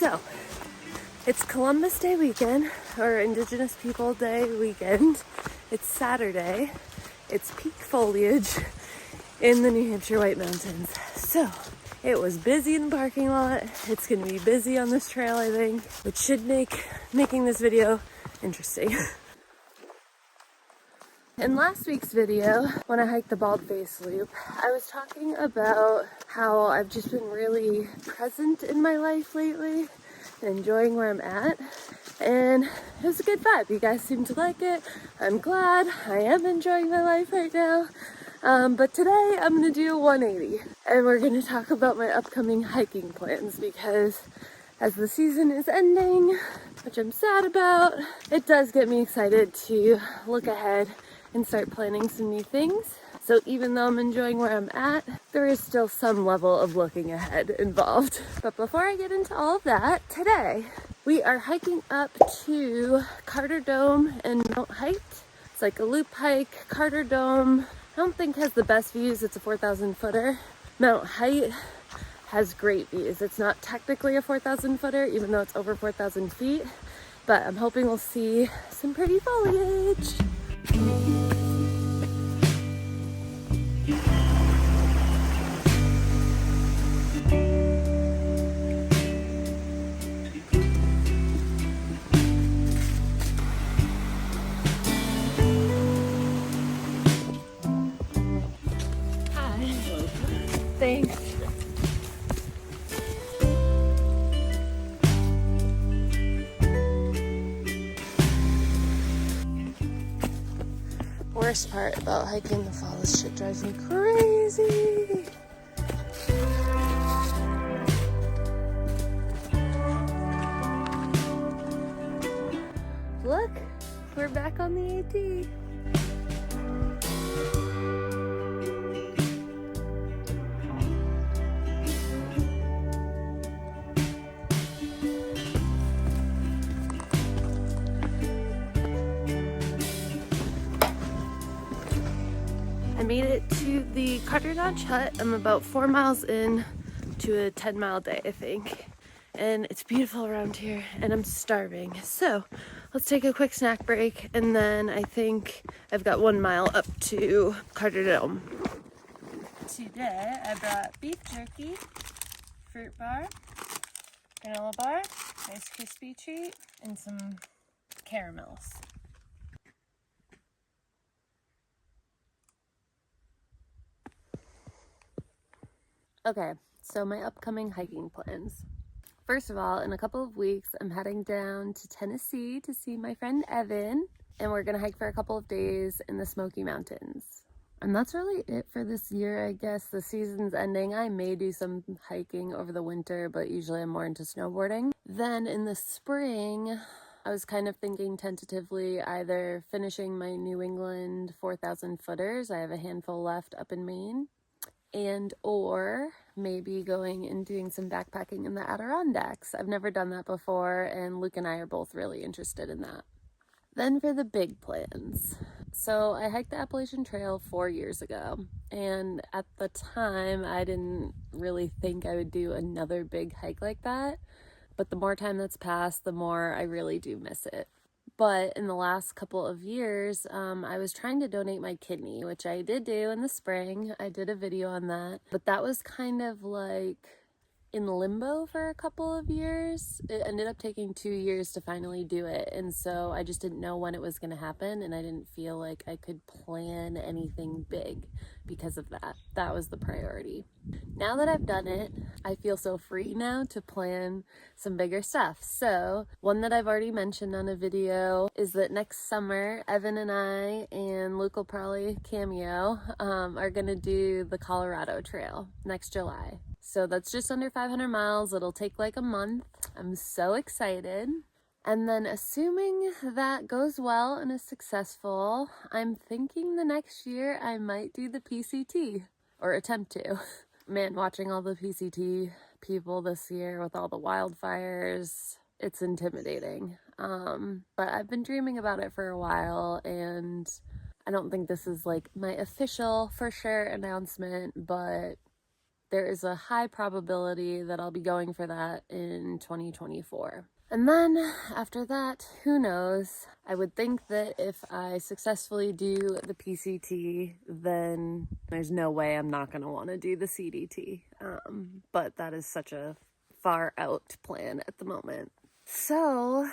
So, it's Columbus Day weekend, or Indigenous People Day weekend. It's Saturday. It's peak foliage in the New Hampshire White Mountains. So, it was busy in the parking lot. It's going to be busy on this trail, I think, which should make making this video interesting. In last week's video, when I hiked the Bald Face Loop, I was talking about how I've just been really present in my life lately and enjoying where I'm at. And it was a good vibe. You guys seem to like it. I'm glad. I am enjoying my life right now. But today I'm going to do a 180 and we're going to talk about my upcoming hiking plans, because as the season is ending, which I'm sad about, it does get me excited to look ahead and start planning some new things. So even though I'm enjoying where I'm at, there is still some level of looking ahead involved. But before I get into all of that, today we are hiking up to Carter Dome and Mount Hight. It's like a loop hike. Carter Dome, I don't think has the best views. It's a 4,000 footer. Mount Hight has great views. It's not technically a 4,000 footer, even though it's over 4,000 feet, but I'm hoping we'll see some pretty foliage. Hi. Thanks. Worst part about hiking the fall, this shit drives me crazy. Look, we're back on the AT. I made it to the Carter Notch Hut. I'm about 4 miles in to a 10-mile day, I think. And it's beautiful around here and I'm starving. So let's take a quick snack break, and then I think I've got 1 mile up to Carter Dome. Today I brought beef jerky, fruit bar, granola bar, Rice Krispie treat, and some caramels. Okay, so my upcoming hiking plans. First of all, in a couple of weeks, I'm heading down to Tennessee to see my friend Evan, and we're gonna hike for a couple of days in the Smoky Mountains. And that's really it for this year, I guess. The season's ending. I may do some hiking over the winter, but usually I'm more into snowboarding. Then in the spring, I was kind of thinking tentatively either finishing my New England 4,000 footers. I have a handful left up in Maine. And or maybe going and doing some backpacking in the Adirondacks. I've never done that before, and Luke and I are both really interested in that. Then for the big plans. So I hiked the Appalachian Trail 4 years ago, and at the time I didn't really think I would do another big hike like that, but the more time that's passed, the more I really do miss it. But in the last couple of years, I was trying to donate my kidney, which I did do in the spring. I did a video on that, but that was kind of like in limbo for a couple of years. It ended up taking 2 years to finally do it, and so I just didn't know when it was going to happen, and I didn't feel like I could plan anything big because of that. That was the priority. Now that I've done it, I feel so free now to plan some bigger stuff. So one that I've already mentioned on a video is that next summer, Evan and I, and Luke will probably cameo, are gonna do the Colorado Trail next July. So that's just under 500 miles. It'll take like a month. I'm so excited. And then assuming that goes well and is successful, I'm thinking the next year I might do the PCT, or attempt to. Man, watching all the PCT people this year with all the wildfires, it's intimidating. But I've been dreaming about it for a while, and I don't think this is like my official for sure announcement, but there is a high probability that I'll be going for that in 2024. And then after that, who knows? I would think that if I successfully do the PCT, then there's no way I'm not going to want to do the CDT. But that is such a far out plan at the moment. So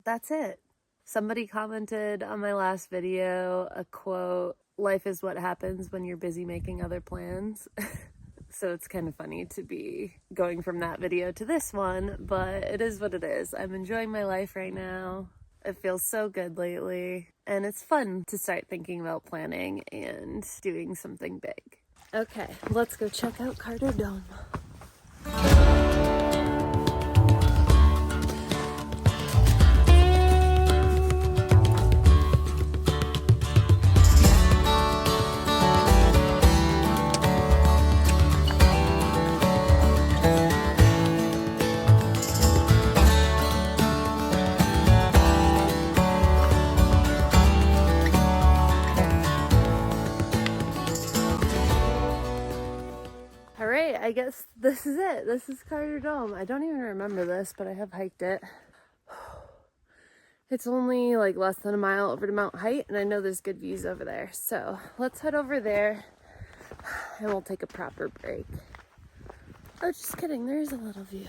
that's it. Somebody commented on my last video a quote, "Life is what happens when you're busy making other plans." So it's kind of funny to be going from that video to this one, but it is what it is. I'm enjoying my life right now. It feels so good lately, and it's fun to start thinking about planning and doing something big. Okay, let's go check out Carter Dome. I guess this is it. This is Carter Dome. I don't even remember this, but I have hiked it. It's only like less than a mile over to Mount Hight, and I know there's good views over there. So let's head over there and we'll take a proper break. Oh, just kidding. There's a little view.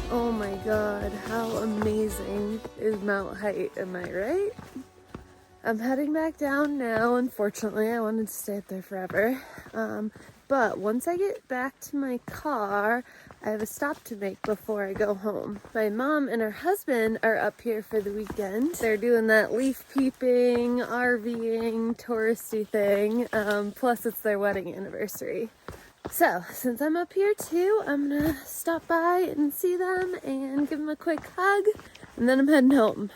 Oh my God, how amazing is Mount Hight, am I right? I'm heading back down now. Unfortunately, I wanted to stay up there forever. But once I get back to my car, I have a stop to make before I go home. My mom and her husband are up here for the weekend. They're doing that leaf peeping, RVing, touristy thing. Plus it's their wedding anniversary. So, since I'm up here too, I'm gonna stop by and see them and give them a quick hug, and then I'm heading home.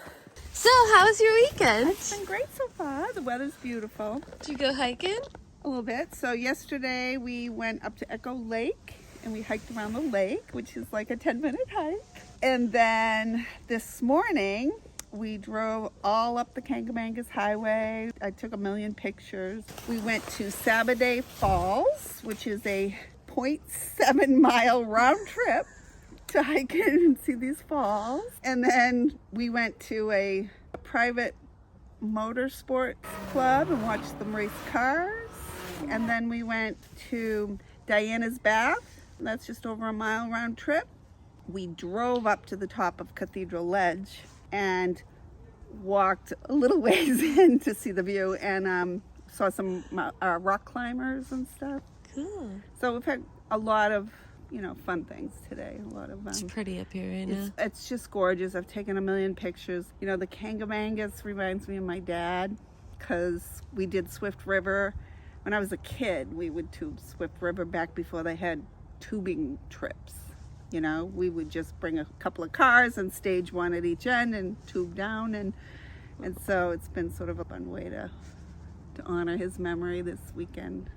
So, how was your weekend? It's been great so far. The weather's beautiful. Did you go hiking? A little bit. So yesterday we went up to Echo Lake and we hiked around the lake, which is like a 10-minute hike. And then this morning we drove all up the Kangamangas Highway. I took a million pictures. We went to Saturday Falls, which is a 0.7 mile round trip to hike in and see these falls. And then we went to a private motorsports club and watched them race cars. And then we went to Diana's Bath. That's just over a mile round trip. We drove up to the top of Cathedral Ledge and walked a little ways in to see the view, and saw some rock climbers and stuff. Cool. So we've had a lot of, fun things today. A lot of It's pretty up here right now. It's just gorgeous. I've taken a million pictures. The Kangamangas reminds me of my dad, because we did Swift River. When I was a kid, we would tube Swift River back before they had tubing trips. We would just bring a couple of cars and stage one at each end and tube down, and so it's been sort of a fun way to honor his memory this weekend.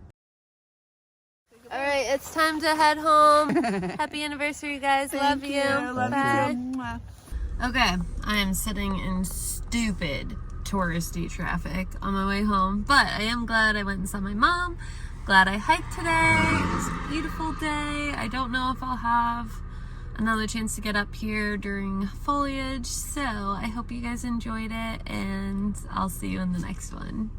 All right, it's time to head home. Happy anniversary, guys. Love you. Love Bye. you. Okay, I am sitting in stupid touristy traffic on my way home, but I am glad I went and saw my mom. Glad I hiked today. It was a beautiful day. I don't know if I'll have another chance to get up here during foliage, so I hope you guys enjoyed it, and I'll see you in the next one.